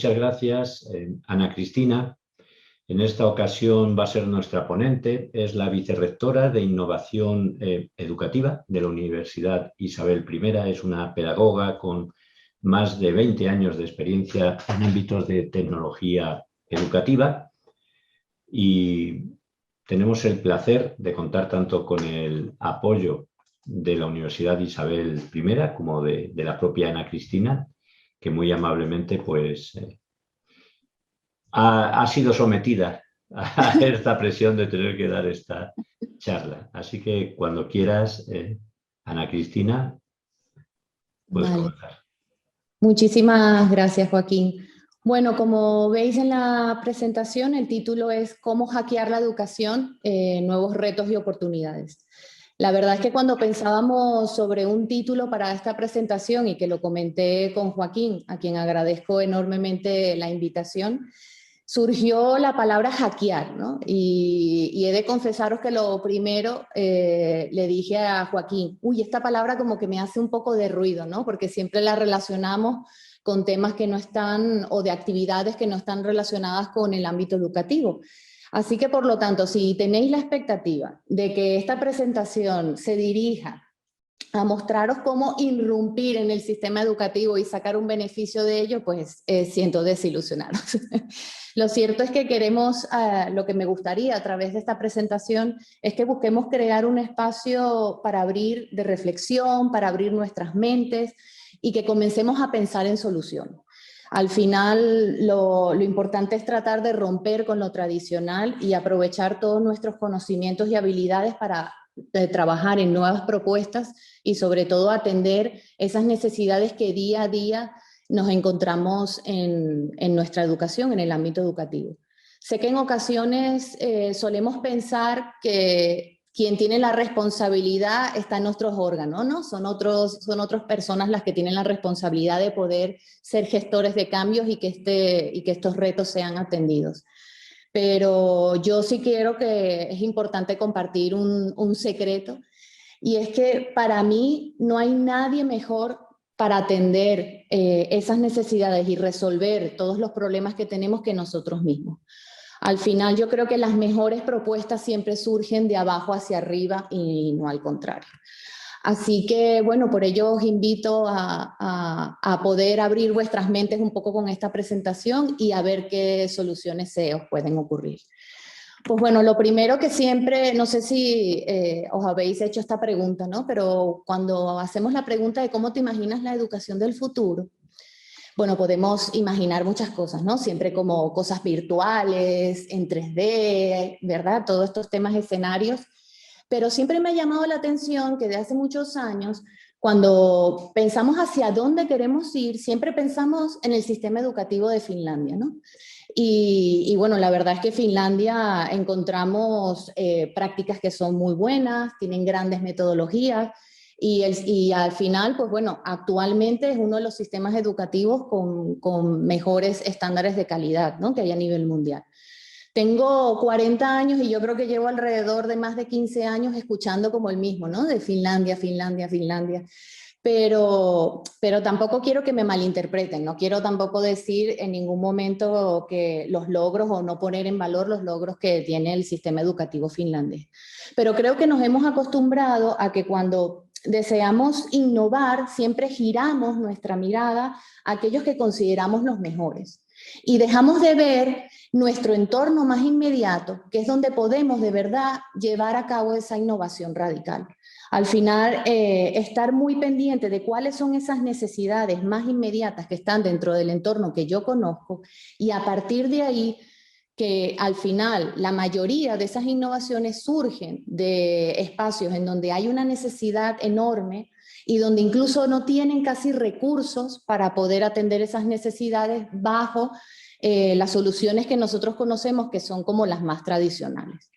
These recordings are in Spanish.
muchas gracias. Ana Cristina, en esta ocasión va a ser nuestra ponente, es la vicerrectora de Innovación Educativa de la Universidad Isabel I, es una pedagoga con más de 20 años de experiencia en ámbitos de tecnología educativa y tenemos el placer de contar tanto con el apoyo de la Universidad Isabel I como de la propia Ana Cristina, que muy amablemente pues, ha sido sometida a esta presión de tener que dar esta charla. Así que cuando quieras, Ana Cristina, puedes comenzar. Muchísimas gracias, Joaquín. Bueno, como veis en la presentación, el título es ¿Cómo hackear la educación? Nuevos retos y oportunidades. La verdad es que cuando pensábamos sobre un título para esta presentación y que lo comenté con Joaquín, a quien agradezco enormemente la invitación, surgió la palabra hackear, ¿no? Y he de confesaros que lo primero le dije a Joaquín, uy, esta palabra como que me hace un poco de ruido, ¿no? Porque siempre la relacionamos con temas que no están, o de actividades que no están relacionadas con el ámbito educativo. Así que, por lo tanto, si tenéis la expectativa de que esta presentación se dirija a mostraros cómo irrumpir en el sistema educativo y sacar un beneficio de ello, pues siento desilusionaros. Lo cierto es que queremos, lo que me gustaría a través de esta presentación, es que busquemos crear un espacio para abrir de reflexión, para abrir nuestras mentes y que comencemos a pensar en soluciones. Al final, lo importante es tratar de romper con lo tradicional y aprovechar todos nuestros conocimientos y habilidades para trabajar en nuevas propuestas y sobre todo atender esas necesidades que día a día nos encontramos en nuestra educación, en el ámbito educativo. Sé que en ocasiones solemos pensar que quien tiene la responsabilidad está en nuestros órganos, ¿no? Son otras personas las que tienen la responsabilidad de poder ser gestores de cambios y que estos retos sean atendidos. Pero yo sí quiero que es importante compartir un secreto, y es que para mí no hay nadie mejor para atender esas necesidades y resolver todos los problemas que tenemos que nosotros mismos. Al final yo creo que las mejores propuestas siempre surgen de abajo hacia arriba y no al contrario. Así que, bueno, por ello os invito a poder abrir vuestras mentes un poco con esta presentación y a ver qué soluciones se os pueden ocurrir. Pues bueno, lo primero que siempre, no sé si os habéis hecho esta pregunta, ¿no? Pero cuando hacemos la pregunta de cómo te imaginas la educación del futuro, bueno, podemos imaginar muchas cosas, ¿no? Siempre como cosas virtuales, en 3D, ¿verdad? Todos estos temas, escenarios. Pero siempre me ha llamado la atención que de hace muchos años, cuando pensamos hacia dónde queremos ir, siempre pensamos en el sistema educativo de Finlandia, ¿no? Y bueno, la verdad es que Finlandia encontramos prácticas que son muy buenas, tienen grandes metodologías y al final, pues bueno, actualmente es uno de los sistemas educativos con mejores estándares de calidad, ¿no?, que hay a nivel mundial. Tengo 40 años y yo creo que llevo alrededor de más de 15 años escuchando como el mismo, ¿no? De Finlandia, Finlandia, Finlandia. Pero tampoco quiero que me malinterpreten, no quiero tampoco decir en ningún momento que los logros o no poner en valor los logros que tiene el sistema educativo finlandés. Pero creo que nos hemos acostumbrado a que cuando deseamos innovar, siempre giramos nuestra mirada a aquellos que consideramos los mejores. Y dejamos de ver nuestro entorno más inmediato, que es donde podemos de verdad llevar a cabo esa innovación radical. Al final, estar muy pendiente de cuáles son esas necesidades más inmediatas que están dentro del entorno que yo conozco, y a partir de ahí, que al final la mayoría de esas innovaciones surgen de espacios en donde hay una necesidad enorme y donde incluso no tienen casi recursos para poder atender esas necesidades bajo las soluciones que nosotros conocemos, que son como las más tradicionales.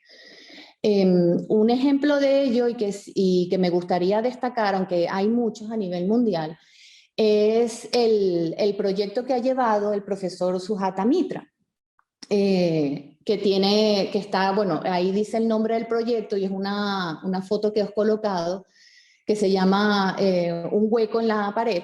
Un ejemplo de ello y que me gustaría destacar, aunque hay muchos a nivel mundial, es el proyecto que ha llevado el profesor Sujatha Mitra, que está, bueno, ahí dice el nombre del proyecto y es una foto que os he colocado, que se llama Un hueco en la pared.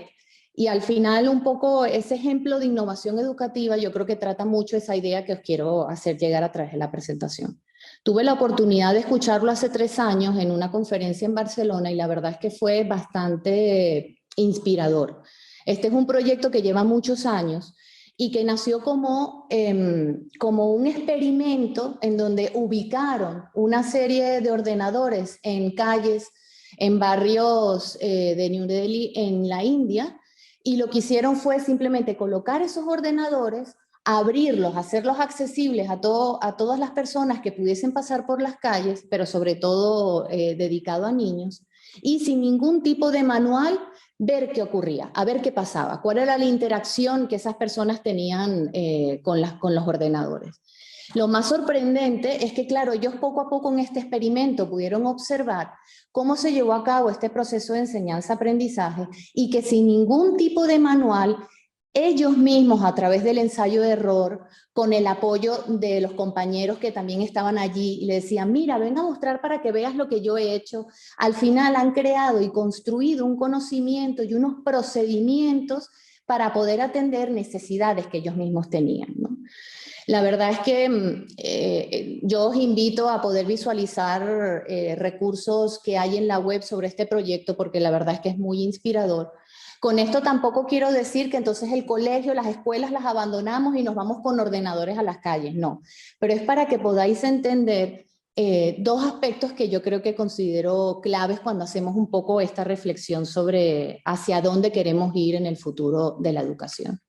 Y al final un poco ese ejemplo de innovación educativa yo creo que trata mucho esa idea que os quiero hacer llegar a través de la presentación. Tuve la oportunidad de escucharlo hace 3 años en una conferencia en Barcelona y la verdad es que fue bastante inspirador. Este es un proyecto que lleva muchos años y que nació como un experimento en donde ubicaron una serie de ordenadores en calles, en barrios de New Delhi, en la India, y lo que hicieron fue simplemente colocar esos ordenadores, abrirlos, hacerlos accesibles a todas las personas que pudiesen pasar por las calles, pero sobre todo dedicado a niños, y sin ningún tipo de manual, ver qué ocurría, a ver qué pasaba, cuál era la interacción que esas personas tenían con los ordenadores. Lo más sorprendente es que, claro, ellos poco a poco en este experimento pudieron observar cómo se llevó a cabo este proceso de enseñanza-aprendizaje y que sin ningún tipo de manual, ellos mismos a través del ensayo de error, con el apoyo de los compañeros que también estaban allí y le decían, mira, ven a mostrar para que veas lo que yo he hecho, al final han creado y construido un conocimiento y unos procedimientos para poder atender necesidades que ellos mismos tenían, ¿no? La verdad es que yo os invito a poder visualizar recursos que hay en la web sobre este proyecto porque la verdad es que es muy inspirador. Con esto tampoco quiero decir que entonces el colegio, las escuelas las abandonamos y nos vamos con ordenadores a las calles, no. Pero es para que podáis entender 2 aspectos que yo creo que considero claves cuando hacemos un poco esta reflexión sobre hacia dónde queremos ir en el futuro de la educación.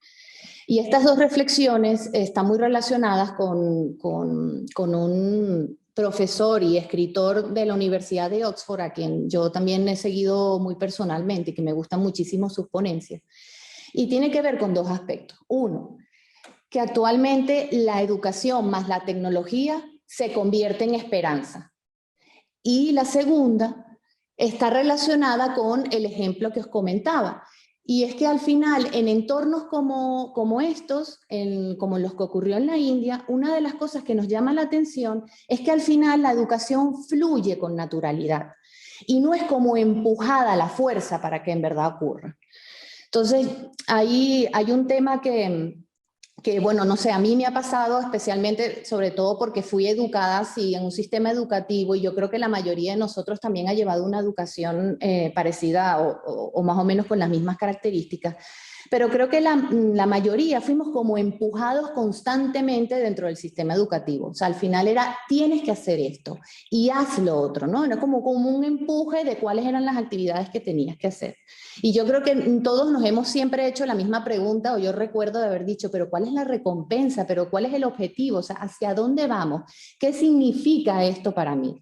Y estas 2 reflexiones están muy relacionadas con un profesor y escritor de la Universidad de Oxford, a quien yo también he seguido muy personalmente y que me gustan muchísimo sus ponencias. Y tiene que ver con 2 aspectos. Uno, que actualmente la educación más la tecnología se convierte en esperanza. Y la segunda está relacionada con el ejemplo que os comentaba. Y es que al final, en entornos como estos, como los que ocurrió en la India, una de las cosas que nos llama la atención es que al final la educación fluye con naturalidad y no es como empujada a la fuerza para que en verdad ocurra. Entonces, ahí hay un tema que bueno, no sé, a mí me ha pasado especialmente, sobre todo porque fui educada así en un sistema educativo y yo creo que la mayoría de nosotros también ha llevado una educación parecida o más o menos con las mismas características. Pero creo que la mayoría fuimos como empujados constantemente dentro del sistema educativo. O sea, al final era, tienes que hacer esto y haz lo otro, ¿no? Era como un empuje de cuáles eran las actividades que tenías que hacer. Y yo creo que todos nos hemos siempre hecho la misma pregunta, o yo recuerdo de haber dicho, pero ¿cuál es la recompensa? ¿Pero cuál es el objetivo? O sea, ¿hacia dónde vamos? ¿Qué significa esto para mí?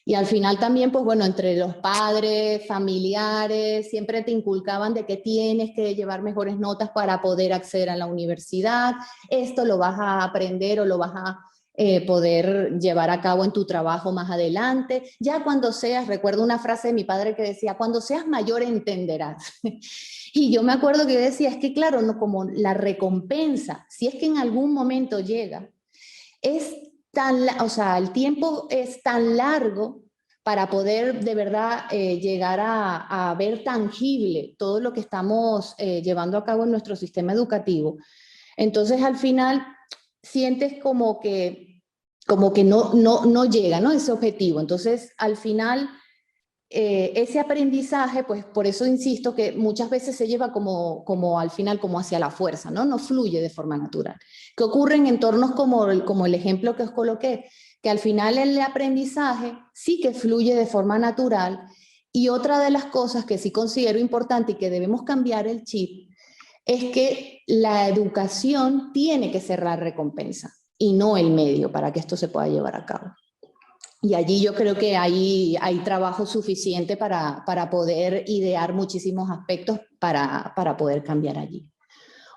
Y al final también, pues bueno, entre los padres, familiares, siempre te inculcaban de que tienes que llevar mejores notas para poder acceder a la universidad. Esto lo vas a aprender o lo vas a poder llevar a cabo en tu trabajo más adelante. Ya cuando seas, recuerdo una frase de mi padre que decía, cuando seas mayor entenderás. Y yo me acuerdo que yo decía, es que claro, no, como la recompensa, si es que en algún momento llega, es o sea, el tiempo es tan largo para poder de verdad llegar a ver tangible todo lo que estamos llevando a cabo en nuestro sistema educativo. Entonces, al final, sientes como que no llega, ¿no? Ese objetivo. Entonces, al final, ese aprendizaje, pues por eso insisto que muchas veces se lleva como al final, como hacia la fuerza, ¿no? No fluye de forma natural. ¿Qué ocurre en entornos como el ejemplo que os coloqué? Que al final el aprendizaje sí que fluye de forma natural. Y otra de las cosas que sí considero importante y que debemos cambiar el chip es que la educación tiene que ser la recompensa y no el medio para que esto se pueda llevar a cabo. Y allí yo creo que hay trabajo suficiente para poder idear muchísimos aspectos para poder cambiar allí.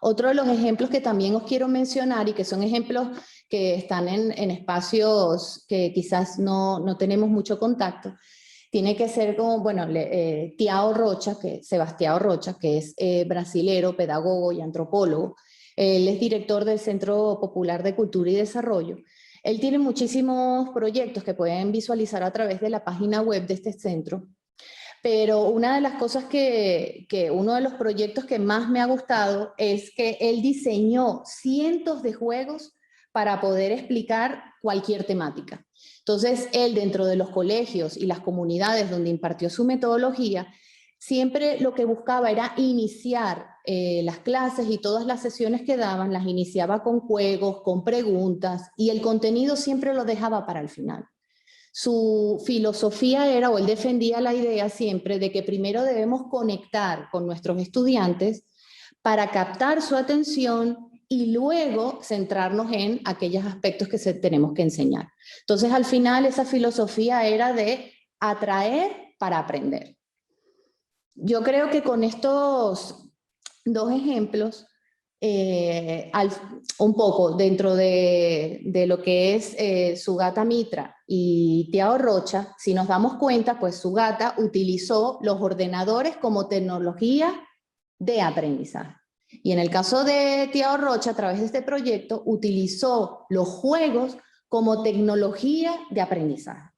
Otro de los ejemplos que también os quiero mencionar y que son ejemplos que están en espacios que quizás no tenemos mucho contacto, tiene que ser como, bueno, Sebastião Rocha, que es brasilero, pedagogo y antropólogo. Él es director del Centro Popular de Cultura y Desarrollo. Él tiene muchísimos proyectos que pueden visualizar a través de la página web de este centro, pero una de las cosas uno de los proyectos que más me ha gustado es que él diseñó cientos de juegos para poder explicar cualquier temática. Entonces, él dentro de los colegios y las comunidades donde impartió su metodología, siempre lo que buscaba era iniciar las clases y todas las sesiones que daban, las iniciaba con juegos, con preguntas, y el contenido siempre lo dejaba para el final. Su filosofía era, o él defendía la idea siempre, de que primero debemos conectar con nuestros estudiantes para captar su atención y luego centrarnos en aquellos aspectos que tenemos que enseñar. Entonces, al final, esa filosofía era de atraer para aprender. Yo creo que con estos dos ejemplos, un poco dentro de lo que es Sugata Mitra y Tiago Rocha, si nos damos cuenta, pues Sugata utilizó los ordenadores como tecnología de aprendizaje. Y en el caso de Tiago Rocha, a través de este proyecto, utilizó los juegos como tecnología de aprendizaje.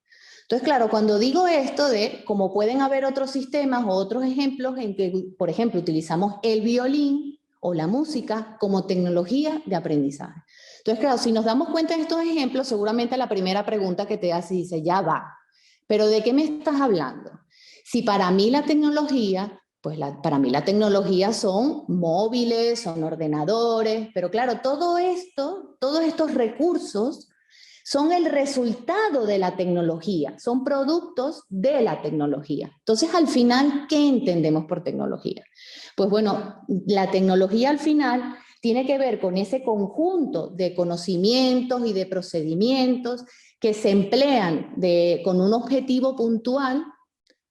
Entonces, claro, cuando digo esto de cómo pueden haber otros sistemas o otros ejemplos en que, por ejemplo, utilizamos el violín o la música como tecnología de aprendizaje. Entonces, claro, si nos damos cuenta de estos ejemplos, seguramente la primera pregunta que te hace dice, ya va, pero ¿de qué me estás hablando? Si para mí la tecnología, pues para mí la tecnología son móviles, son ordenadores, pero claro, todo esto, todos estos recursos son el resultado de la tecnología, son productos de la tecnología. Entonces, al final, ¿qué entendemos por tecnología? Pues bueno, la tecnología al final tiene que ver con ese conjunto de conocimientos y de procedimientos que se emplean con un objetivo puntual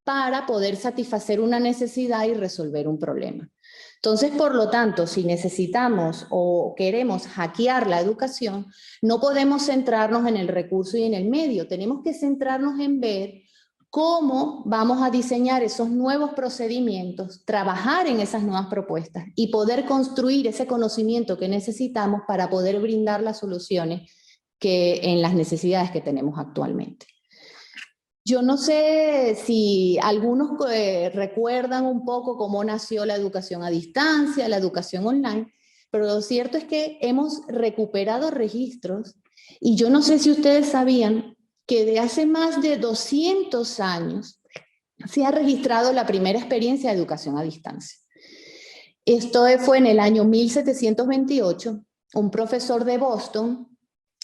para poder satisfacer una necesidad y resolver un problema. Entonces, por lo tanto, si necesitamos o queremos hackear la educación, no podemos centrarnos en el recurso y en el medio. Tenemos que centrarnos en ver cómo vamos a diseñar esos nuevos procedimientos, trabajar en esas nuevas propuestas y poder construir ese conocimiento que necesitamos para poder brindar las soluciones en las necesidades que tenemos actualmente. Yo no sé si algunos recuerdan un poco cómo nació la educación a distancia, la educación online, pero lo cierto es que hemos recuperado registros y yo no sé si ustedes sabían que de hace más de 200 años se ha registrado la primera experiencia de educación a distancia. Esto fue en el año 1728, un profesor de Boston,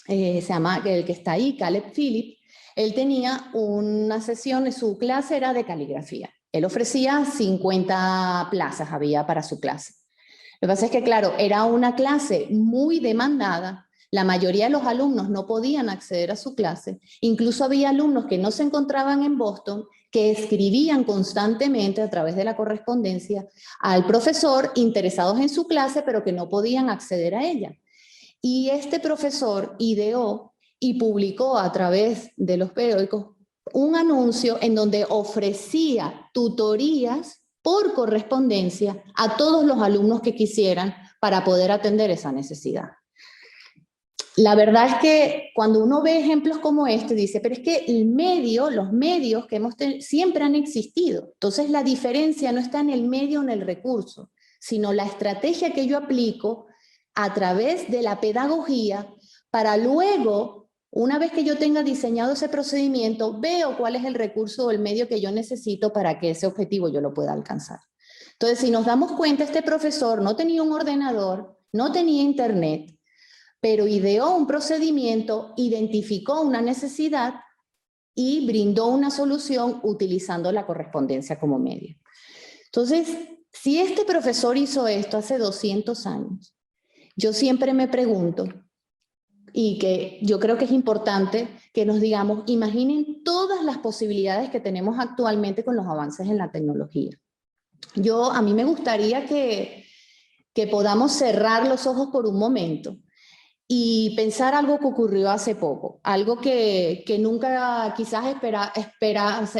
se llama el que está ahí, Caleb Phillips. Él tenía una sesión, su clase era de caligrafía. Él ofrecía 50 plazas, había para su clase. Lo que pasa es que, claro, era una clase muy demandada. La mayoría de los alumnos no podían acceder a su clase. Incluso había alumnos que no se encontraban en Boston, que escribían constantemente a través de la correspondencia al profesor interesados en su clase, pero que no podían acceder a ella. Y este profesor ideó y publicó a través de los periódicos un anuncio en donde ofrecía tutorías por correspondencia a todos los alumnos que quisieran para poder atender esa necesidad. La verdad es que cuando uno ve ejemplos como este, dice, pero es que los medios que hemos tenido siempre han existido. Entonces la diferencia no está en el medio o en el recurso, sino la estrategia que yo aplico a través de la pedagogía para luego, una vez que yo tenga diseñado ese procedimiento, veo cuál es el recurso o el medio que yo necesito para que ese objetivo yo lo pueda alcanzar. Entonces, si nos damos cuenta, este profesor no tenía un ordenador, no tenía internet, pero ideó un procedimiento, identificó una necesidad y brindó una solución utilizando la correspondencia como medio. Entonces, si este profesor hizo esto hace 200 años, yo siempre me pregunto, y que yo creo que es importante que nos digamos, imaginen todas las posibilidades que tenemos actualmente con los avances en la tecnología. A mí me gustaría que podamos cerrar los ojos por un momento y pensar algo que ocurrió hace poco, algo que nunca quizás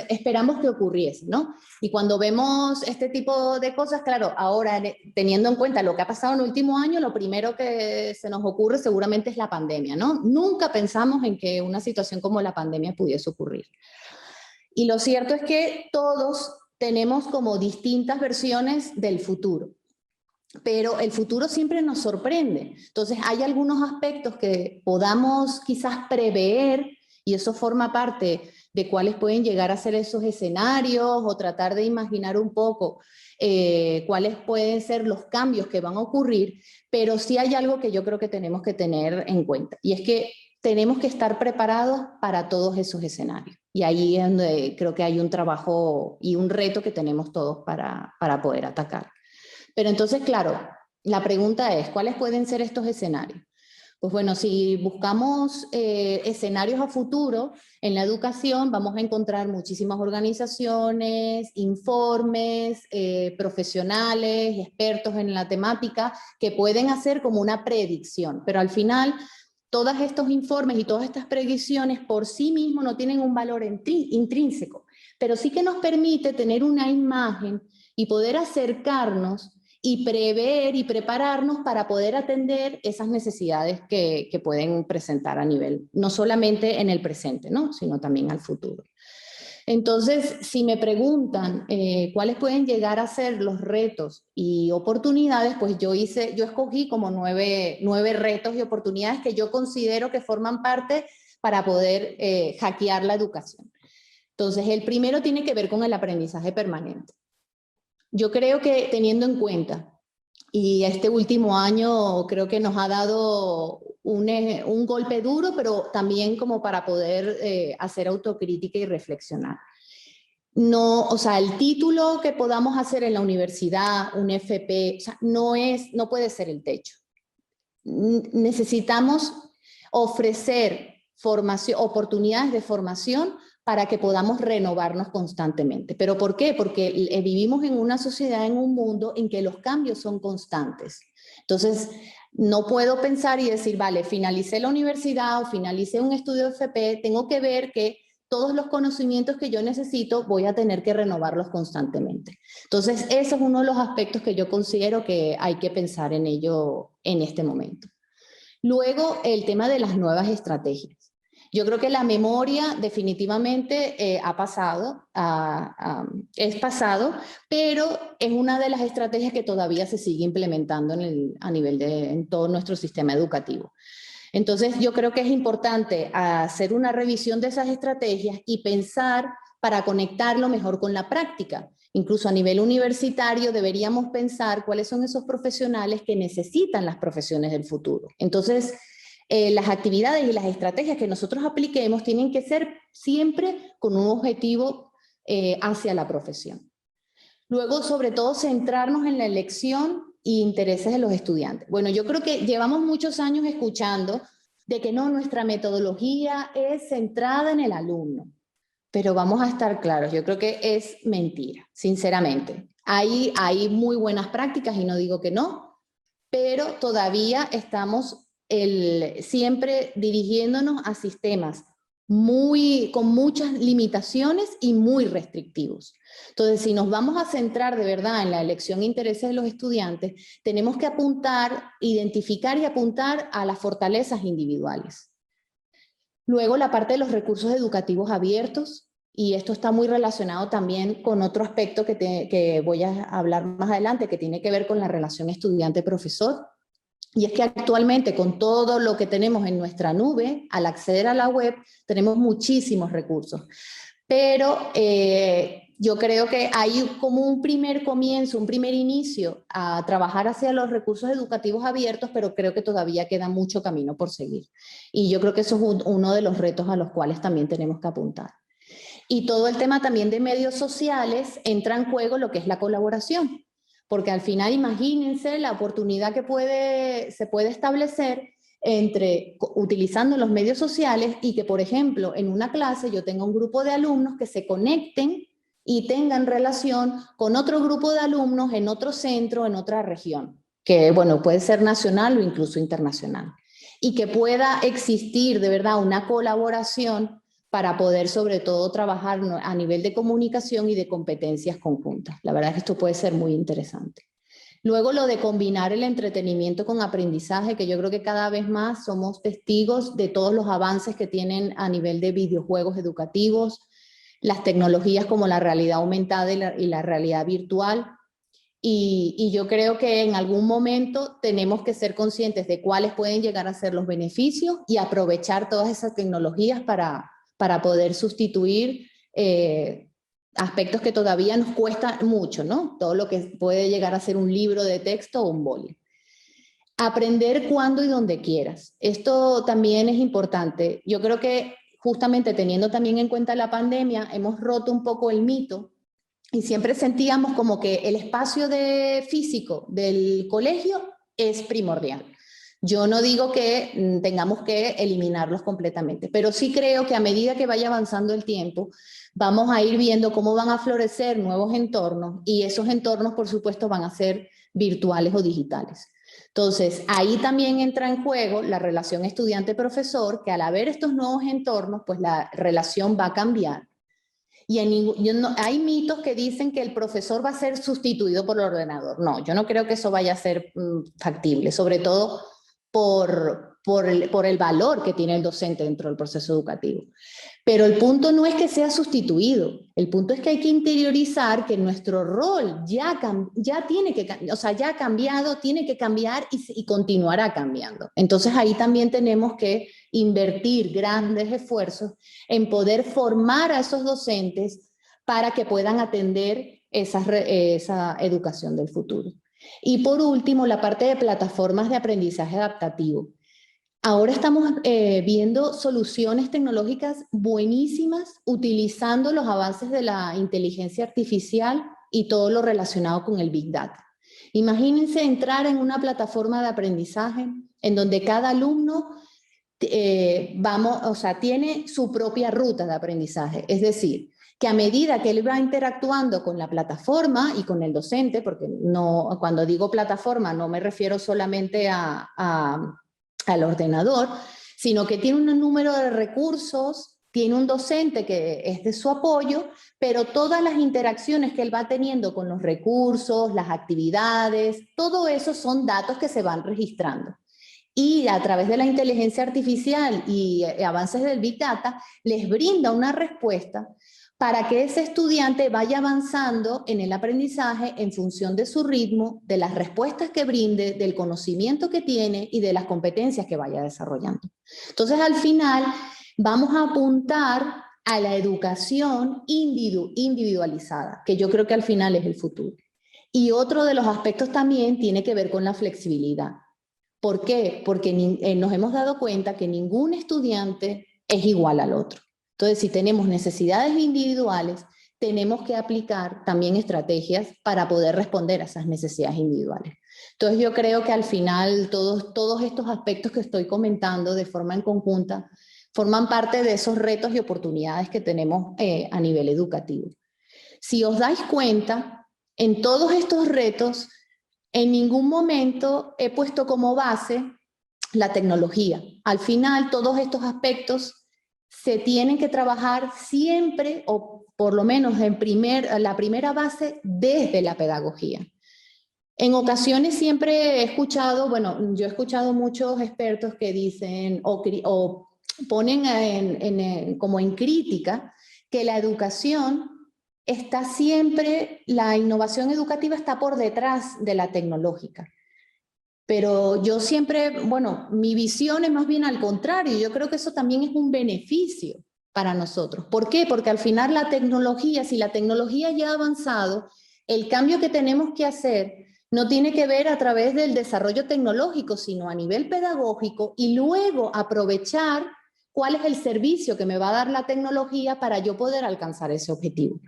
esperamos que ocurriese, ¿no? Y cuando vemos este tipo de cosas, claro, ahora teniendo en cuenta lo que ha pasado en el último año, lo primero que se nos ocurre seguramente es la pandemia, ¿no? Nunca pensamos en que una situación como la pandemia pudiese ocurrir. Y lo cierto es que todos tenemos como distintas versiones del futuro. Pero el futuro siempre nos sorprende. Entonces hay algunos aspectos que podamos quizás prever, y eso forma parte de cuáles pueden llegar a ser esos escenarios, o tratar de imaginar un poco cuáles pueden ser los cambios que van a ocurrir, pero sí hay algo que yo creo que tenemos que tener en cuenta, y es que tenemos que estar preparados para todos esos escenarios. Y ahí es donde creo que hay un trabajo y un reto que tenemos todos para poder atacar. Pero entonces, claro, la pregunta es, ¿cuáles pueden ser estos escenarios? Pues bueno, si buscamos escenarios a futuro en la educación, vamos a encontrar muchísimas organizaciones, informes, profesionales, expertos en la temática, que pueden hacer como una predicción, pero al final todos estos informes y todas estas predicciones por sí mismos no tienen un valor intrínseco, pero sí que nos permite tener una imagen y poder acercarnos y prever y prepararnos para poder atender esas necesidades que pueden presentar a nivel, no solamente en el presente, ¿no?, sino también al futuro. Entonces, si me preguntan cuáles pueden llegar a ser los retos y oportunidades, pues yo escogí como nueve retos y oportunidades que yo considero que forman parte para poder hackear la educación. Entonces, el primero tiene que ver con el aprendizaje permanente. Yo creo que teniendo en cuenta, y este último año creo que nos ha dado un golpe duro, pero también como para poder hacer autocrítica y reflexionar. No, o sea, el título que podamos hacer en la universidad, un FP, o sea, no puede ser el techo. Necesitamos ofrecer oportunidades de formación para que podamos renovarnos constantemente. ¿Pero por qué? Porque vivimos en una sociedad, en un mundo en que los cambios son constantes. Entonces, no puedo pensar y decir, vale, finalicé la universidad o finalicé un estudio de FP, tengo que ver que todos los conocimientos que yo necesito voy a tener que renovarlos constantemente. Entonces, eso es uno de los aspectos que yo considero que hay que pensar en ello en este momento. Luego, el tema de las nuevas estrategias. Yo creo que la memoria definitivamente es pasado, pero es una de las estrategias que todavía se sigue implementando en todo nuestro sistema educativo. Entonces, yo creo que es importante hacer una revisión de esas estrategias y pensar para conectarlo mejor con la práctica. Incluso a nivel universitario deberíamos pensar cuáles son esos profesionales que necesitan las profesiones del futuro. Entonces, las actividades y las estrategias que nosotros apliquemos tienen que ser siempre con un objetivo hacia la profesión. Luego, sobre todo, centrarnos en la elección e intereses de los estudiantes. Bueno, yo creo que llevamos muchos años escuchando de que no, nuestra metodología es centrada en el alumno. Pero vamos a estar claros, yo creo que es mentira, sinceramente. Hay muy buenas prácticas y no digo que no, pero todavía estamos siempre dirigiéndonos a sistemas con muchas limitaciones y muy restrictivos. Entonces, si nos vamos a centrar de verdad en la elección e intereses de los estudiantes, tenemos que identificar y apuntar a las fortalezas individuales. Luego, la parte de los recursos educativos abiertos, y esto está muy relacionado también con otro aspecto que voy a hablar más adelante, que tiene que ver con la relación estudiante-profesor. Y es que actualmente, con todo lo que tenemos en nuestra nube, al acceder a la web, tenemos muchísimos recursos. Pero yo creo que hay como un primer comienzo, un primer inicio a trabajar hacia los recursos educativos abiertos, pero creo que todavía queda mucho camino por seguir. Y yo creo que eso es uno de los retos a los cuales también tenemos que apuntar. Y todo el tema también de medios sociales entra en juego lo que es la colaboración. Porque al final, imagínense la oportunidad que se puede establecer utilizando los medios sociales y que, por ejemplo, en una clase yo tenga un grupo de alumnos que se conecten y tengan relación con otro grupo de alumnos en otro centro, en otra región, que, bueno, puede ser nacional o incluso internacional. Y que pueda existir de verdad una colaboración para poder sobre todo trabajar a nivel de comunicación y de competencias conjuntas. La verdad es que esto puede ser muy interesante. Luego lo de combinar el entretenimiento con aprendizaje, que yo creo que cada vez más somos testigos de todos los avances que tienen a nivel de videojuegos educativos, las tecnologías como la realidad aumentada y la realidad virtual. Y yo creo que en algún momento tenemos que ser conscientes de cuáles pueden llegar a ser los beneficios y aprovechar todas esas tecnologías para poder sustituir aspectos que todavía nos cuesta mucho, ¿no? Todo lo que puede llegar a ser un libro de texto o un boli. Aprender cuando y donde quieras. Esto también es importante. Yo creo que justamente teniendo también en cuenta la pandemia, hemos roto un poco el mito y siempre sentíamos como que el espacio físico del colegio es primordial. Yo no digo que tengamos que eliminarlos completamente, pero sí creo que a medida que vaya avanzando el tiempo, vamos a ir viendo cómo van a florecer nuevos entornos y esos entornos, por supuesto, van a ser virtuales o digitales. Entonces, ahí también entra en juego la relación estudiante-profesor, que al haber estos nuevos entornos, pues la relación va a cambiar. Y hay mitos que dicen que el profesor va a ser sustituido por el ordenador. No, yo no creo que eso vaya a ser factible, sobre todo por el valor que tiene el docente dentro del proceso educativo. Pero el punto no es que sea sustituido, el punto es que hay que interiorizar que nuestro rol ya ha cambiado, tiene que cambiar y continuará cambiando. Entonces ahí también tenemos que invertir grandes esfuerzos en poder formar a esos docentes para que puedan atender esa educación del futuro. Y por último, la parte de plataformas de aprendizaje adaptativo. Ahora estamos viendo soluciones tecnológicas buenísimas utilizando los avances de la inteligencia artificial y todo lo relacionado con el Big Data. Imagínense entrar en una plataforma de aprendizaje en donde cada alumno tiene su propia ruta de aprendizaje. Es decir, que a medida que él va interactuando con la plataforma y con el docente, porque cuando digo plataforma no me refiero solamente al ordenador, sino que tiene un número de recursos, tiene un docente que es de su apoyo, pero todas las interacciones que él va teniendo con los recursos, las actividades, todo eso son datos que se van registrando. Y a través de la inteligencia artificial y avances del Big Data, les brinda una respuesta para que ese estudiante vaya avanzando en el aprendizaje en función de su ritmo, de las respuestas que brinde, del conocimiento que tiene y de las competencias que vaya desarrollando. Entonces, al final, vamos a apuntar a la educación individualizada, que yo creo que al final es el futuro. Y otro de los aspectos también tiene que ver con la flexibilidad. ¿Por qué? Porque nos hemos dado cuenta que ningún estudiante es igual al otro. Entonces, si tenemos necesidades individuales, tenemos que aplicar también estrategias para poder responder a esas necesidades individuales. Entonces, yo creo que al final todos estos aspectos que estoy comentando de forma en conjunta forman parte de esos retos y oportunidades que tenemos a nivel educativo. Si os dais cuenta, en todos estos retos, en ningún momento he puesto como base la tecnología. Al final, todos estos aspectos se tienen que trabajar siempre, o por lo menos la primera base, desde la pedagogía. En ocasiones siempre he escuchado, yo he escuchado muchos expertos que dicen o ponen como en crítica que la educación está siempre, la innovación educativa está por detrás de la tecnológica. Pero yo siempre, mi visión es más bien al contrario. Yo creo que eso también es un beneficio para nosotros. ¿Por qué? Porque al final si la tecnología ya ha avanzado, el cambio que tenemos que hacer no tiene que ver a través del desarrollo tecnológico, sino a nivel pedagógico y luego aprovechar cuál es el servicio que me va a dar la tecnología para yo poder alcanzar ese objetivo.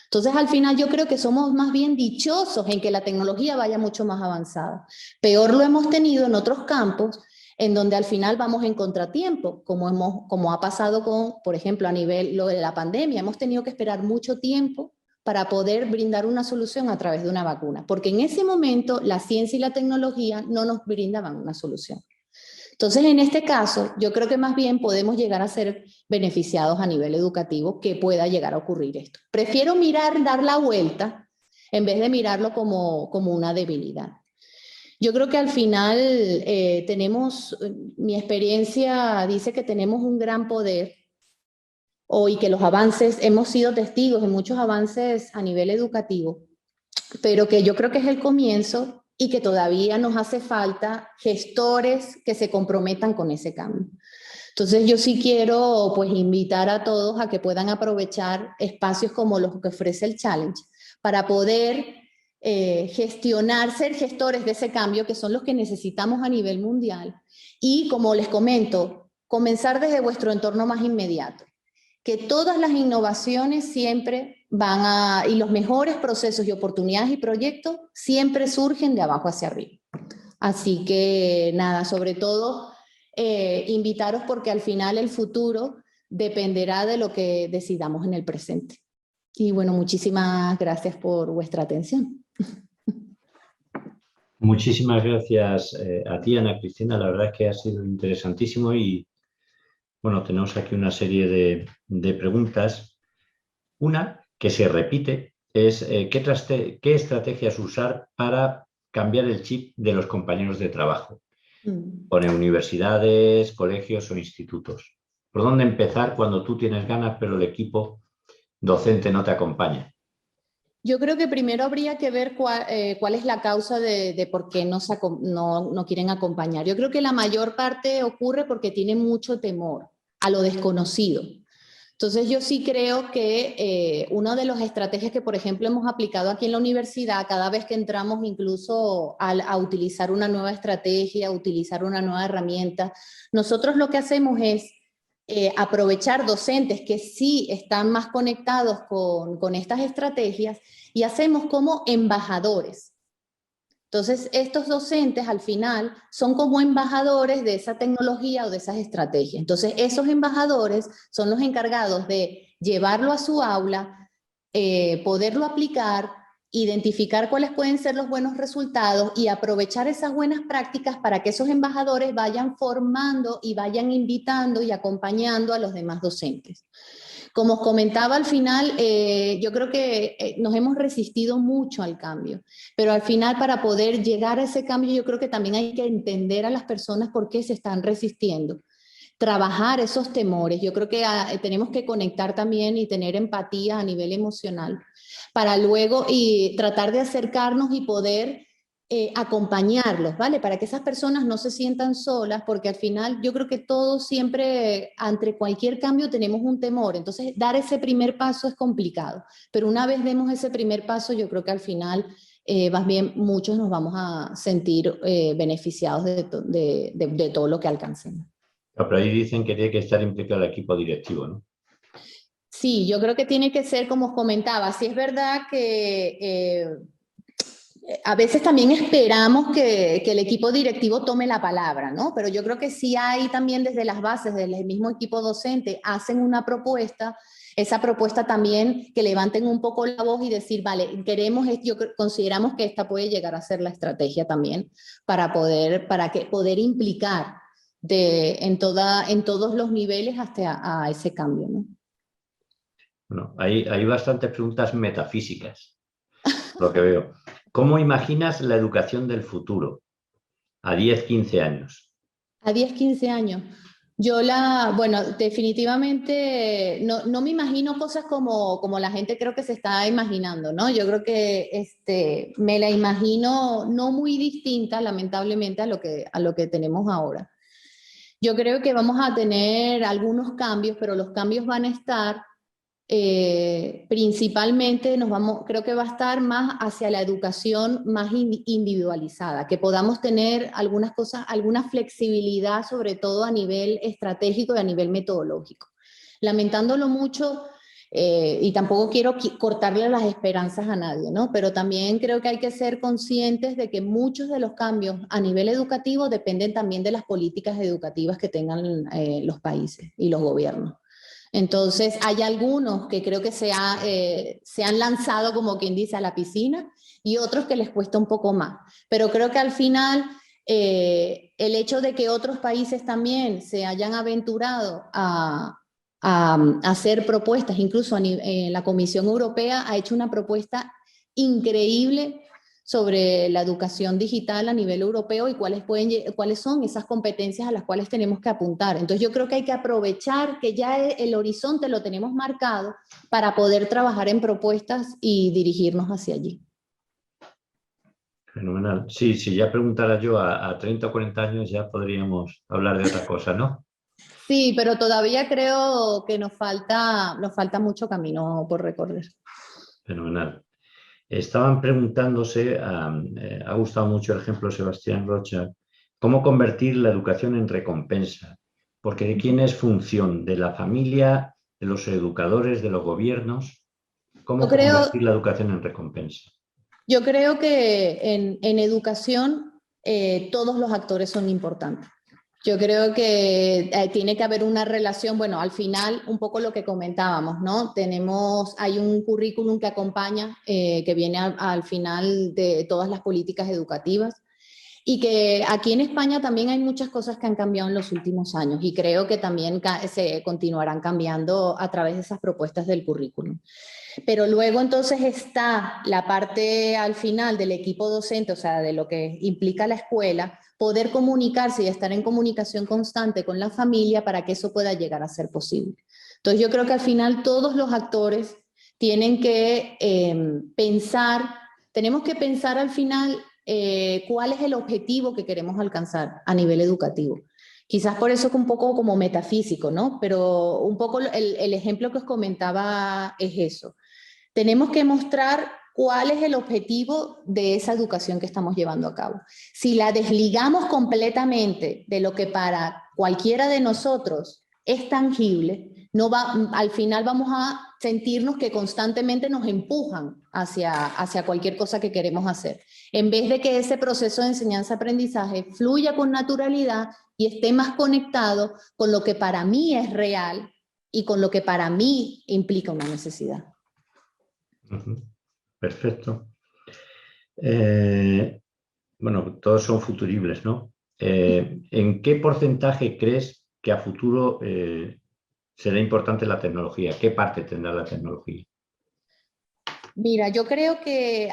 Entonces, al final yo creo que somos más bien dichosos en que la tecnología vaya mucho más avanzada. Peor lo hemos tenido en otros campos, en donde al final vamos en contratiempo, como ha pasado con, por ejemplo, a nivel lo de la pandemia. Hemos tenido que esperar mucho tiempo para poder brindar una solución a través de una vacuna, porque en ese momento la ciencia y la tecnología no nos brindaban una solución. Entonces, en este caso, yo creo que más bien podemos llegar a ser beneficiados a nivel educativo que pueda llegar a ocurrir esto. Prefiero dar la vuelta, en vez de mirarlo como una debilidad. Yo creo que al final mi experiencia dice que tenemos un gran poder. y que los avances, hemos sido testigos de muchos avances a nivel educativo, pero que yo creo que es el comienzo y que todavía nos hace falta gestores que se comprometan con ese cambio. Entonces yo sí quiero pues invitar a todos a que puedan aprovechar espacios como los que ofrece el Challenge para poder gestionar, ser gestores de ese cambio que son los que necesitamos a nivel mundial y, como les comento, comenzar desde vuestro entorno más inmediato. Que todas las innovaciones siempre y los mejores procesos y oportunidades y proyectos siempre surgen de abajo hacia arriba. Así que nada, sobre todo invitaros porque al final el futuro dependerá de lo que decidamos en el presente. Y bueno, muchísimas gracias por vuestra atención. Muchísimas gracias a ti, Ana Cristina. La verdad es que ha sido interesantísimo y bueno, tenemos aquí una serie de preguntas. Una que se repite es ¿qué estrategias usar para cambiar el chip de los compañeros de trabajo? Pone universidades, colegios o institutos. ¿Por dónde empezar cuando tú tienes ganas pero el equipo docente no te acompaña? Yo creo que primero habría que ver cuál es la causa de por qué no quieren acompañar. Yo creo que la mayor parte ocurre porque tienen mucho temor a lo desconocido. Entonces yo sí creo que una de las estrategias que, por ejemplo, hemos aplicado aquí en la universidad, cada vez que entramos incluso a utilizar una nueva estrategia, a utilizar una nueva herramienta, nosotros lo que hacemos es aprovechar docentes que sí están más conectados con estas estrategias y hacemos como embajadores. Entonces, estos docentes al final son como embajadores de esa tecnología o de esas estrategias. Entonces, esos embajadores son los encargados de llevarlo a su aula, poderlo aplicar, identificar cuáles pueden ser los buenos resultados y aprovechar esas buenas prácticas para que esos embajadores vayan formando y vayan invitando y acompañando a los demás docentes. Como os comentaba al final, yo creo que nos hemos resistido mucho al cambio, pero al final para poder llegar a ese cambio yo creo que también hay que entender a las personas por qué se están resistiendo, trabajar esos temores. Yo creo que tenemos que conectar también y tener empatía a nivel emocional para luego y tratar de acercarnos y poder acompañarlos, ¿vale? Para que esas personas no se sientan solas, porque al final yo creo que todos siempre, ante cualquier cambio, tenemos un temor. Entonces, dar ese primer paso es complicado, pero una vez demos ese primer paso, yo creo que al final, más bien, muchos nos vamos a sentir beneficiados de todo lo que alcancemos. Pero ahí dicen que tiene que estar implicado el equipo directivo, ¿no? Sí, yo creo que tiene que ser como os comentaba. Sí es verdad que a veces también esperamos que el equipo directivo tome la palabra, ¿no? Pero yo creo que sí hay también desde las bases, desde el mismo equipo docente, hacen una propuesta, esa propuesta también que levanten un poco la voz y decir, vale, consideramos que esta puede llegar a ser la estrategia también para poder implicar en todos los niveles hasta a ese cambio, ¿no? Bueno, hay bastantes preguntas metafísicas, lo que veo. ¿Cómo imaginas la educación del futuro a 10, 15 años? A 10, 15 años. Bueno, definitivamente no me imagino cosas como la gente creo que se está imaginando, ¿no? Yo creo que me la imagino no muy distinta, lamentablemente, a lo que tenemos ahora. Yo creo que vamos a tener algunos cambios, pero los cambios van a estar principalmente creo que va a estar más hacia la educación más individualizada, que podamos tener algunas cosas, alguna flexibilidad, sobre todo a nivel estratégico y a nivel metodológico. Lamentándolo mucho, y tampoco quiero cortarle las esperanzas a nadie, ¿no? Pero también creo que hay que ser conscientes de que muchos de los cambios a nivel educativo dependen también de las políticas educativas que tengan los países y los gobiernos. Entonces, hay algunos que creo que se han lanzado, como quien dice, a la piscina y otros que les cuesta un poco más. Pero creo que al final el hecho de que otros países también se hayan aventurado a hacer propuestas, incluso la Comisión Europea ha hecho una propuesta increíble sobre la educación digital a nivel europeo y cuáles son esas competencias a las cuales tenemos que apuntar. Entonces yo creo que hay que aprovechar que ya el horizonte lo tenemos marcado para poder trabajar en propuestas y dirigirnos hacia allí. Fenomenal. Sí, si ya preguntara yo a 30 o 40 años ya podríamos hablar de otra cosa, ¿no? Sí, pero todavía creo que nos falta mucho camino por recorrer. Fenomenal. Estaban preguntándose, ha gustado mucho el ejemplo de Sebastián Rocha, cómo convertir la educación en recompensa. Porque ¿de quién es función? ¿De la familia, de los educadores, de los gobiernos? ¿Cómo convertir la educación en recompensa? Yo creo que en educación todos los actores son importantes. Yo creo que tiene que haber una relación, bueno, al final un poco lo que comentábamos, ¿no? Hay un currículum que acompaña, que viene al final de todas las políticas educativas, y que aquí en España también hay muchas cosas que han cambiado en los últimos años y creo que también se continuarán cambiando a través de esas propuestas del currículum. Pero luego entonces está la parte al final del equipo docente, o sea, de lo que implica la escuela, poder comunicarse y estar en comunicación constante con la familia para que eso pueda llegar a ser posible. Entonces yo creo que al final todos los actores tienen que tenemos que pensar al final cuál es el objetivo que queremos alcanzar a nivel educativo. Quizás por eso es un poco como metafísico, ¿no? Pero un poco el ejemplo que os comentaba es eso. Tenemos que mostrar cuál es el objetivo de esa educación que estamos llevando a cabo. Si la desligamos completamente de lo que para cualquiera de nosotros es tangible, al final vamos a sentirnos que constantemente nos empujan hacia cualquier cosa que queremos hacer. En vez de que ese proceso de enseñanza-aprendizaje fluya con naturalidad y esté más conectado con lo que para mí es real y con lo que para mí implica una necesidad. Perfecto. Bueno, todos son futuribles, ¿no? ¿En qué porcentaje crees que a futuro será importante la tecnología? ¿Qué parte tendrá la tecnología? Mira, yo creo que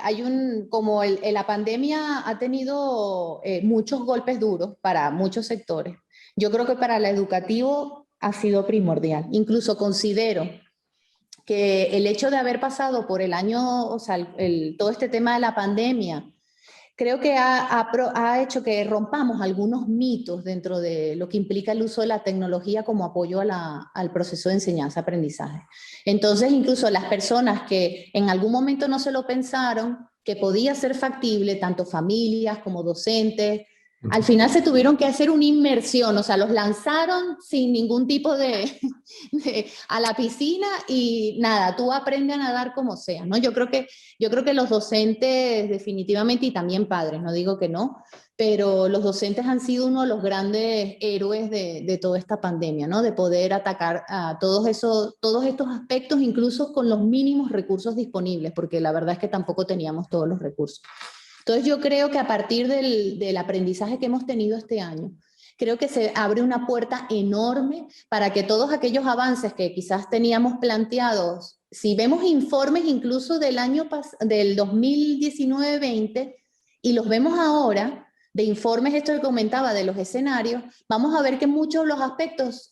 como la pandemia ha tenido muchos golpes duros para muchos sectores, yo creo que para el educativo ha sido primordial. Incluso considero que el hecho de haber pasado por el año, o sea, todo este tema de la pandemia, creo que ha hecho que rompamos algunos mitos dentro de lo que implica el uso de la tecnología como apoyo al proceso de enseñanza-aprendizaje. Entonces, incluso las personas que en algún momento no se lo pensaron, que podía ser factible, tanto familias como docentes, al final se tuvieron que hacer una inmersión, o sea, los lanzaron sin ningún tipo a la piscina y nada, tú aprendes a nadar como sea, ¿no? Yo creo que los docentes definitivamente, y también padres, no digo que no, pero los docentes han sido uno de los grandes héroes de toda esta pandemia, ¿no? De poder atacar a todos estos aspectos, incluso con los mínimos recursos disponibles, porque la verdad es que tampoco teníamos todos los recursos. Entonces yo creo que a partir del aprendizaje que hemos tenido este año, creo que se abre una puerta enorme para que todos aquellos avances que quizás teníamos planteados, si vemos informes incluso del 2019-20, y los vemos ahora, de informes, esto que comentaba, de los escenarios, vamos a ver que muchos de los aspectos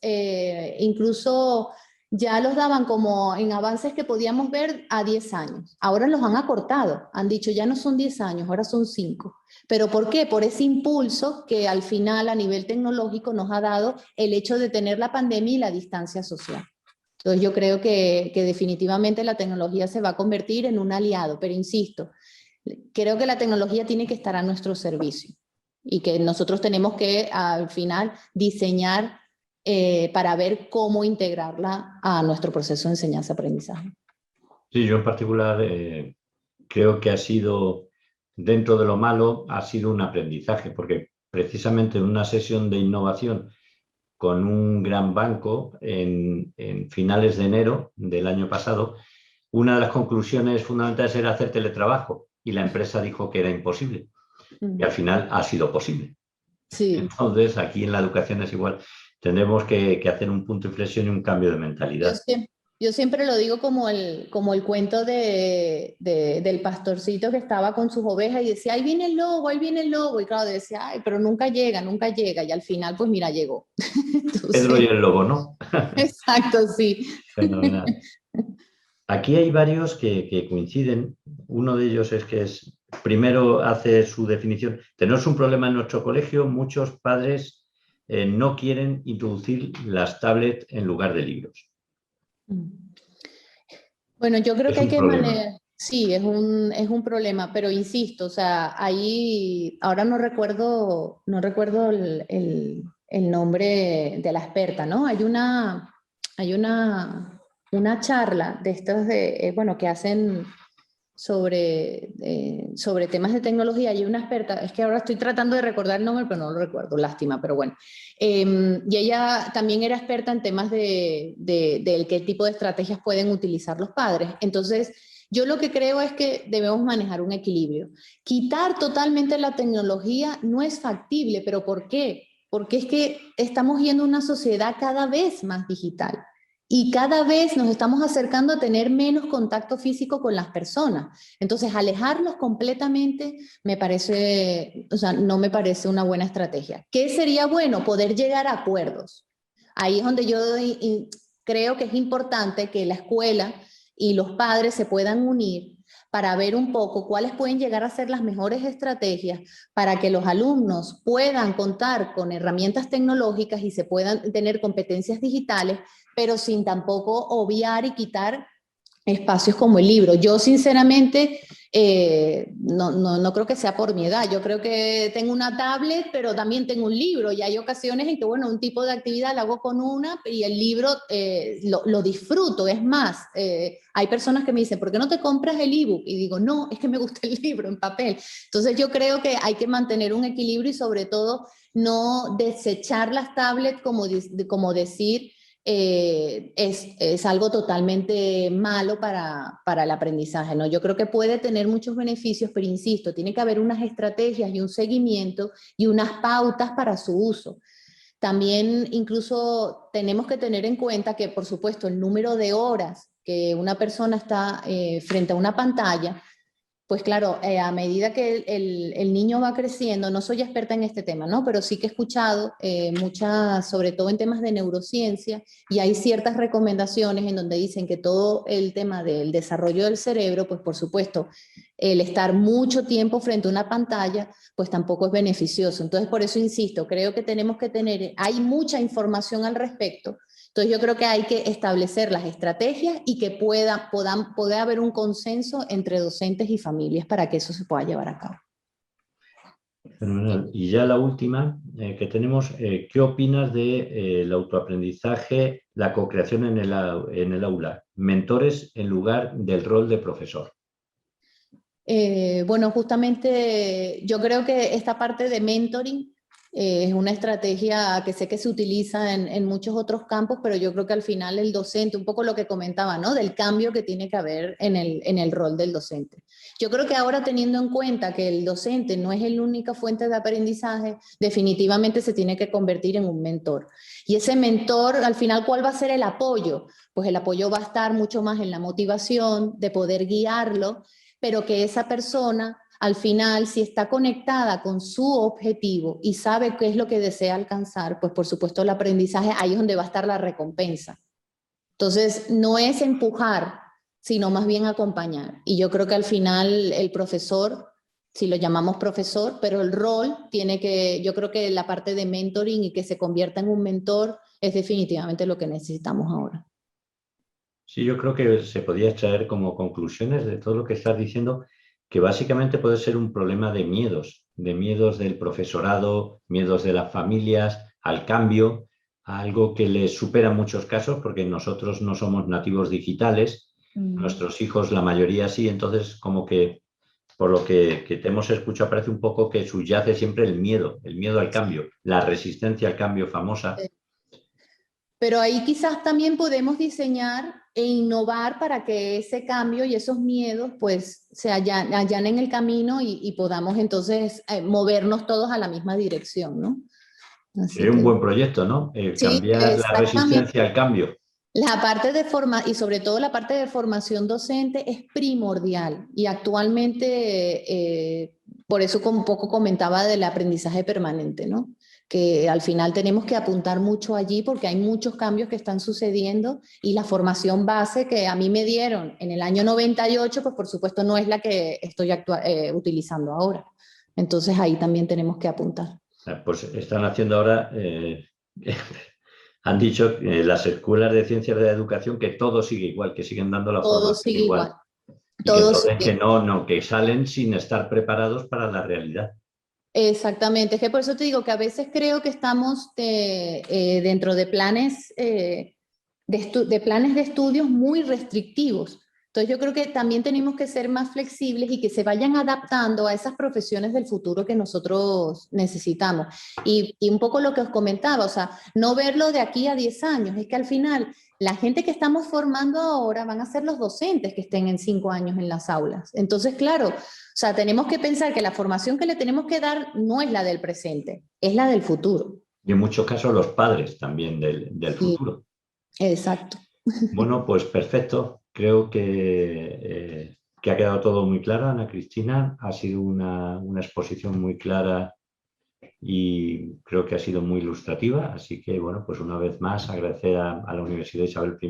incluso ya los daban como en avances que podíamos ver a 10 años. Ahora los han acortado, han dicho ya no son 10 años, ahora son 5. ¿Pero por qué? Por ese impulso que al final a nivel tecnológico nos ha dado el hecho de tener la pandemia y la distancia social. Entonces yo creo que definitivamente la tecnología se va a convertir en un aliado, pero insisto, creo que la tecnología tiene que estar a nuestro servicio y que nosotros tenemos que al final diseñar para ver cómo integrarla a nuestro proceso de enseñanza-aprendizaje. Sí, yo en particular creo que ha sido, dentro de lo malo, ha sido un aprendizaje, porque precisamente en una sesión de innovación con un gran banco en finales de enero del año pasado, una de las conclusiones fundamentales era hacer teletrabajo y la empresa dijo que era imposible. Y al final ha sido posible. Sí. Entonces, aquí en la educación es igual. Tendremos que hacer un punto de inflexión y un cambio de mentalidad. Yo siempre lo digo como el cuento del pastorcito que estaba con sus ovejas y decía, ahí viene el lobo. Y claro, decía, ay, pero nunca llega, nunca llega. Y al final, pues mira, llegó. Pedro y Entonces, el lobo, ¿no? exacto, sí. Fenomenal. Aquí hay varios que coinciden. Uno de ellos es que primero hace su definición. Tenemos un problema en nuestro colegio. Muchos padres no quieren introducir las tablets en lugar de libros. Bueno, yo creo que Es hay un que problema. manejar, sí, es un problema, pero insisto, o sea, ahí, ahora no recuerdo el nombre de la experta, ¿no? Hay una charla de estas bueno, que hacen sobre temas de tecnología. Hay una experta, es que ahora estoy tratando de recordar el nombre, pero no lo recuerdo, lástima, pero bueno. Y ella también era experta en temas de qué tipo de estrategias pueden utilizar los padres. Entonces, yo lo que creo es que debemos manejar un equilibrio. Quitar totalmente la tecnología no es factible, pero ¿por qué? Porque es que estamos yendo a una sociedad cada vez más digital. Y cada vez nos estamos acercando a tener menos contacto físico con las personas. Entonces, alejarlos completamente me parece, o sea, no me parece una buena estrategia. ¿Qué sería bueno? Poder llegar a acuerdos. Ahí es donde yo creo que es importante que la escuela y los padres se puedan unir para ver un poco cuáles pueden llegar a ser las mejores estrategias para que los alumnos puedan contar con herramientas tecnológicas y se puedan tener competencias digitales, pero sin tampoco obviar y quitar espacios como el libro. Yo sinceramente no creo que sea por mi edad. Yo creo que tengo una tablet, pero también tengo un libro y hay ocasiones en que, bueno, un tipo de actividad la hago con una y el libro lo disfruto. Es más, hay personas que me dicen, ¿por qué no te compras el ebook? Y digo, no, es que me gusta el libro en papel. Entonces yo creo que hay que mantener un equilibrio y sobre todo no desechar las tablets como decir es algo totalmente malo para el aprendizaje, ¿no? Yo creo que puede tener muchos beneficios, pero insisto, tiene que haber unas estrategias y un seguimiento y unas pautas para su uso. También incluso tenemos que tener en cuenta que, por supuesto, el número de horas que una persona está frente a una pantalla pues claro, a medida que el niño va creciendo, no soy experta en este tema, ¿no? Pero sí que he escuchado muchas, sobre todo en temas de neurociencia, y hay ciertas recomendaciones en donde dicen que todo el tema del desarrollo del cerebro, pues por supuesto, el estar mucho tiempo frente a una pantalla, pues tampoco es beneficioso. Entonces, por eso insisto, creo que tenemos que tener, hay mucha información al respecto, entonces yo creo que hay que establecer las estrategias y que pueda haber un consenso entre docentes y familias para que eso se pueda llevar a cabo. Fenomenal. Y ya la última que tenemos, ¿qué opinas de el autoaprendizaje, la co-creación en el aula? Mentores en lugar del rol de profesor. Bueno, justamente yo creo que esta parte de mentoring es una estrategia que sé que se utiliza en muchos otros campos, pero yo creo que al final el docente, un poco lo que comentaba, ¿no? Del cambio que tiene que haber en el rol del docente. Yo creo que ahora teniendo en cuenta que el docente no es la única fuente de aprendizaje, definitivamente se tiene que convertir en un mentor. Y ese mentor, al final, ¿cuál va a ser el apoyo? Pues el apoyo va a estar mucho más en la motivación de poder guiarlo, pero que esa persona al final, si está conectada con su objetivo y sabe qué es lo que desea alcanzar, pues por supuesto el aprendizaje, ahí es donde va a estar la recompensa. Entonces, no es empujar, sino más bien acompañar. Y yo creo que al final el profesor, si lo llamamos profesor, pero el rol tiene que, yo creo que la parte de mentoring y que se convierta en un mentor es definitivamente lo que necesitamos ahora. Sí, yo creo que se podría extraer como conclusiones de todo lo que estás diciendo, que básicamente puede ser un problema de miedos del profesorado, miedos de las familias al cambio, algo que les supera en muchos casos porque nosotros no somos nativos digitales, nuestros hijos la mayoría sí, entonces como que por lo que te hemos escuchado parece un poco que subyace siempre el miedo al cambio, la resistencia al cambio famosa. Pero ahí quizás también podemos diseñar e innovar para que ese cambio y esos miedos pues se allanen el camino y podamos entonces movernos todos a la misma dirección, ¿no? Así Sería un que buen proyecto, ¿no? sí, Cambiar la exactamente. resistencia al cambio. La parte de y sobre todo la parte de formación docente es primordial y actualmente, por eso un poco comentaba del aprendizaje permanente, ¿no? Que al final tenemos que apuntar mucho allí porque hay muchos cambios que están sucediendo y la formación base que a mí me dieron en el año 98, pues por supuesto no es la que estoy utilizando ahora. Entonces ahí también tenemos que apuntar. Pues están haciendo ahora... Han dicho las escuelas de ciencias de la educación que todo sigue igual, que siguen dando la Todo formación sigue igual. igual. Y que Todo entonces sigue. que salen sin estar preparados para la realidad. Exactamente, es que por eso te digo que a veces creo que estamos dentro de planes, de planes de estudios muy restrictivos. Entonces yo creo que también tenemos que ser más flexibles y que se vayan adaptando a esas profesiones del futuro que nosotros necesitamos. Y un poco lo que os comentaba, o sea, no verlo de aquí a 10 años, es que al final la gente que estamos formando ahora van a ser los docentes que estén en 5 años en las aulas. Entonces, claro, o sea, tenemos que pensar que la formación que le tenemos que dar no es la del presente, es la del futuro. Y en muchos casos los padres también del Sí, futuro. exacto. Bueno, pues perfecto. Creo que ha quedado todo muy claro, Ana Cristina. Ha sido una exposición muy clara y creo que ha sido muy ilustrativa. Así que, bueno, pues una vez más agradecer a la Universidad Isabel I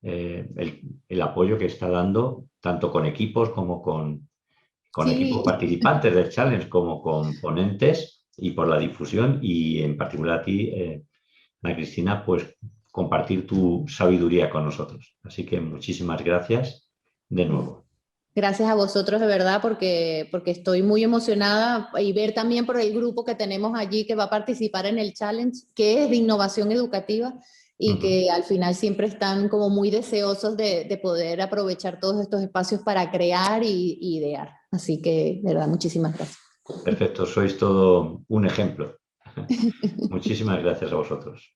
el apoyo que está dando, tanto con equipos como con equipos Sí, participantes del Challenge, como con ponentes, y por la difusión, y en particular a ti, Ana Cristina, pues compartir tu sabiduría con nosotros. Así que muchísimas gracias de nuevo. gracias a vosotros de verdad porque estoy muy emocionada y ver también por el grupo que tenemos allí que va a participar en el challenge, que es de innovación educativa y que al final siempre están como muy deseosos de poder aprovechar todos estos espacios para crear y idear. Así que, de verdad, muchísimas gracias. Perfecto, sois todo un ejemplo. Muchísimas gracias a vosotros.